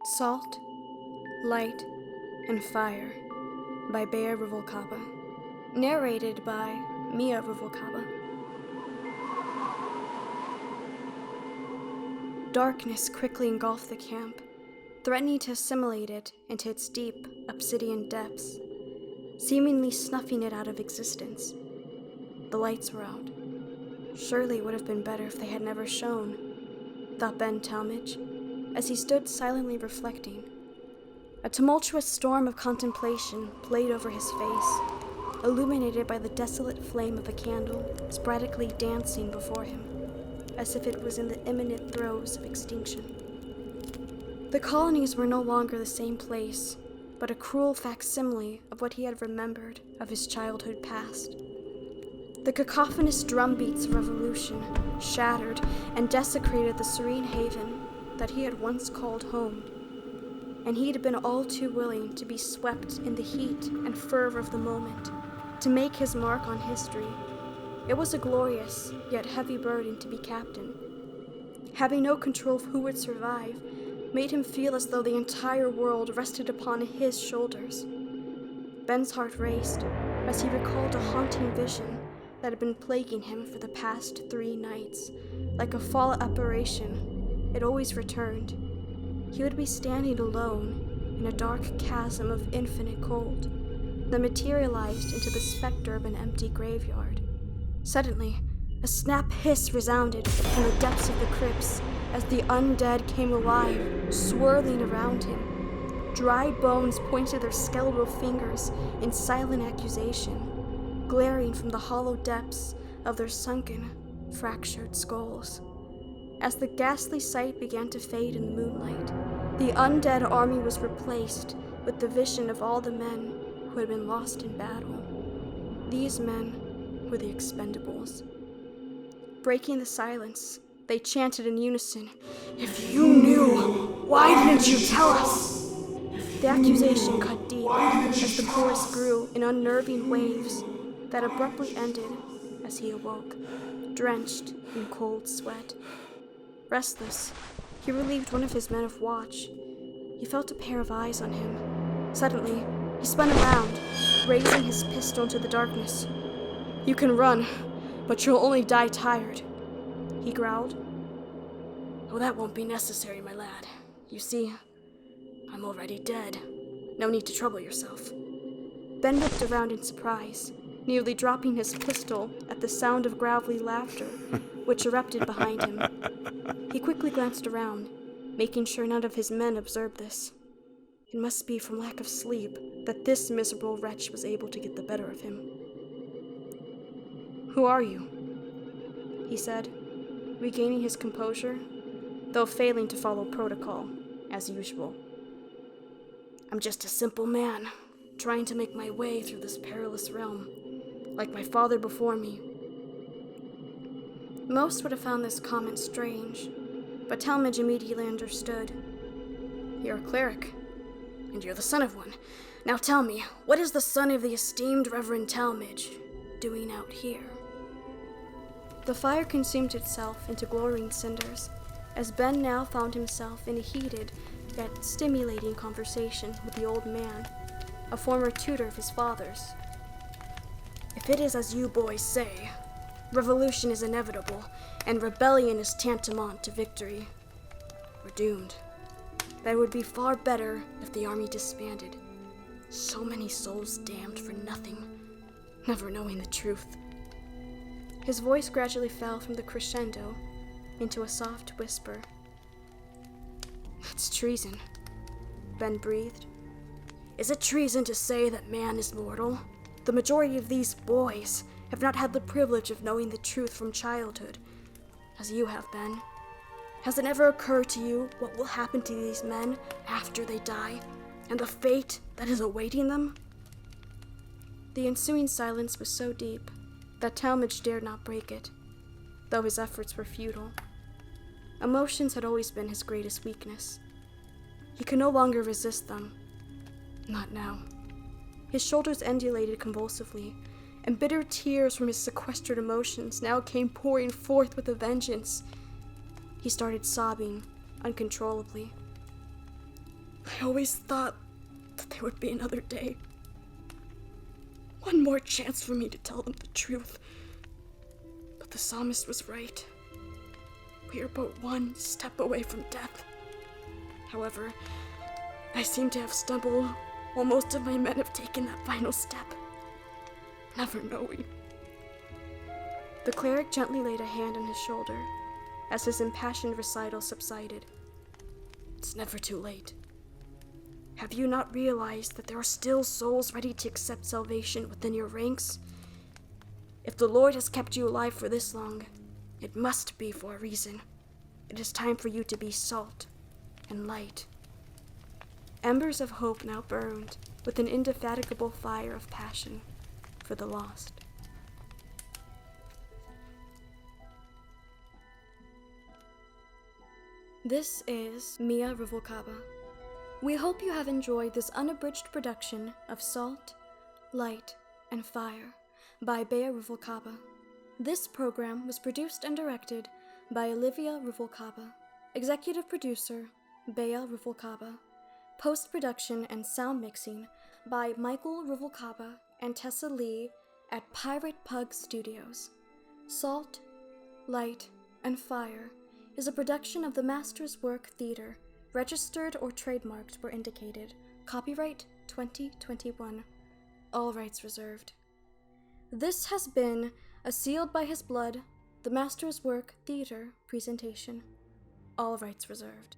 Salt, Light, and Fire by Bea Ruvalcaba. Narrated by Mia Ruvalcaba. Darkness quickly engulfed the camp, threatening to assimilate it into its deep, obsidian depths, seemingly snuffing it out of existence. The lights were out. Surely it would have been better if they had never shone, thought Ben Tallmadge, as he stood silently reflecting. A tumultuous storm of contemplation played over his face, illuminated by the desolate flame of a candle sporadically dancing before him, as if it was in the imminent throes of extinction. The colonies were no longer the same place, but a cruel facsimile of what he had remembered of his childhood past. The cacophonous drumbeats of revolution shattered and desecrated the serene haven that he had once called home, and he had been all too willing to be swept in the heat and fervor of the moment, to make his mark on history. It was a glorious, yet heavy burden to be captain. Having no control of who would survive made him feel as though the entire world rested upon his shoulders. Ben's heart raced as he recalled a haunting vision that had been plaguing him for the past 3 nights. Like a fall apparition, it always returned. He would be standing alone in a dark chasm of infinite cold that materialized into the specter of an empty graveyard. Suddenly, a snap hiss resounded from the depths of the crypts as the undead came alive, swirling around him. Dry bones pointed their skeletal fingers in silent accusation, glaring from the hollow depths of their sunken, fractured skulls. As the ghastly sight began to fade in the moonlight, the undead army was replaced with the vision of all the men who had been lost in battle. These men were the expendables. Breaking the silence, they chanted in unison, "If you knew, why didn't you tell us?" The accusation cut deep as the chorus grew in unnerving waves that abruptly ended as he awoke, drenched in cold sweat. Restless, he relieved one of his men of watch. He felt a pair of eyes on him. Suddenly, he spun around, raising his pistol into the darkness. "You can run, but you'll only die tired," he growled. "Oh, that won't be necessary, my lad. You see, I'm already dead. No need to trouble yourself." Ben looked around in surprise, nearly dropping his pistol at the sound of gravelly laughter, which erupted behind him. He quickly glanced around, making sure none of his men observed this. It must be from lack of sleep that this miserable wretch was able to get the better of him. "Who are you?" he said, regaining his composure, though failing to follow protocol, as usual. "I'm just a simple man, trying to make my way through this perilous realm, like my father before me." Most would have found this comment strange, but Tallmadge immediately understood. "You're a cleric, and you're the son of one. Now tell me, what is the son of the esteemed Reverend Tallmadge doing out here?" The fire consumed itself into glowing cinders, as Ben now found himself in a heated yet stimulating conversation with the old man, a former tutor of his father's. "If it is as you boys say, revolution is inevitable, and rebellion is tantamount to victory, we're doomed. That would be far better if the army disbanded. So many souls damned for nothing, never knowing the truth." His voice gradually fell from the crescendo into a soft whisper. "That's treason," Ben breathed. "Is it treason to say that man is mortal? The majority of these boys have not had the privilege of knowing the truth from childhood, as you have, Ben. Has it never occurred to you what will happen to these men after they die, and the fate that is awaiting them?" The ensuing silence was so deep that Tallmadge dared not break it, though his efforts were futile. Emotions had always been his greatest weakness. He could no longer resist them. Not now. His shoulders undulated convulsively, and bitter tears from his sequestered emotions now came pouring forth with a vengeance. He started sobbing uncontrollably. I always thought that there would be another day. One more chance for me to tell them the truth. But the psalmist was right. We are but one step away from death. However, I seem to have stumbled while most of my men have taken that final step, never knowing. The cleric gently laid a hand on his shoulder as his impassioned recital subsided. It's never too late. Have you not realized that there are still souls ready to accept salvation within your ranks? If the Lord has kept you alive for this long, it must be for a reason. It is time for you to be salt and light. Embers of hope now burned with an indefatigable fire of passion for the lost. This is Mia Ruvalcaba. We hope you have enjoyed this unabridged production of Salt, Light, and Fire by Bea Ruvalcaba. This program was produced and directed by Olivia Ruvalcaba, executive producer Bea Ruvalcaba, post-production and sound mixing by Michael Ruvalcaba and Tessa Lee at Pirate Pug Studios. Salt, Light, and Fire is a production of the Master's Work Theater. Registered or trademarked where indicated. Copyright 2021. All rights reserved. This has been a Sealed by His Blood, the Master's Work Theater presentation. All rights reserved.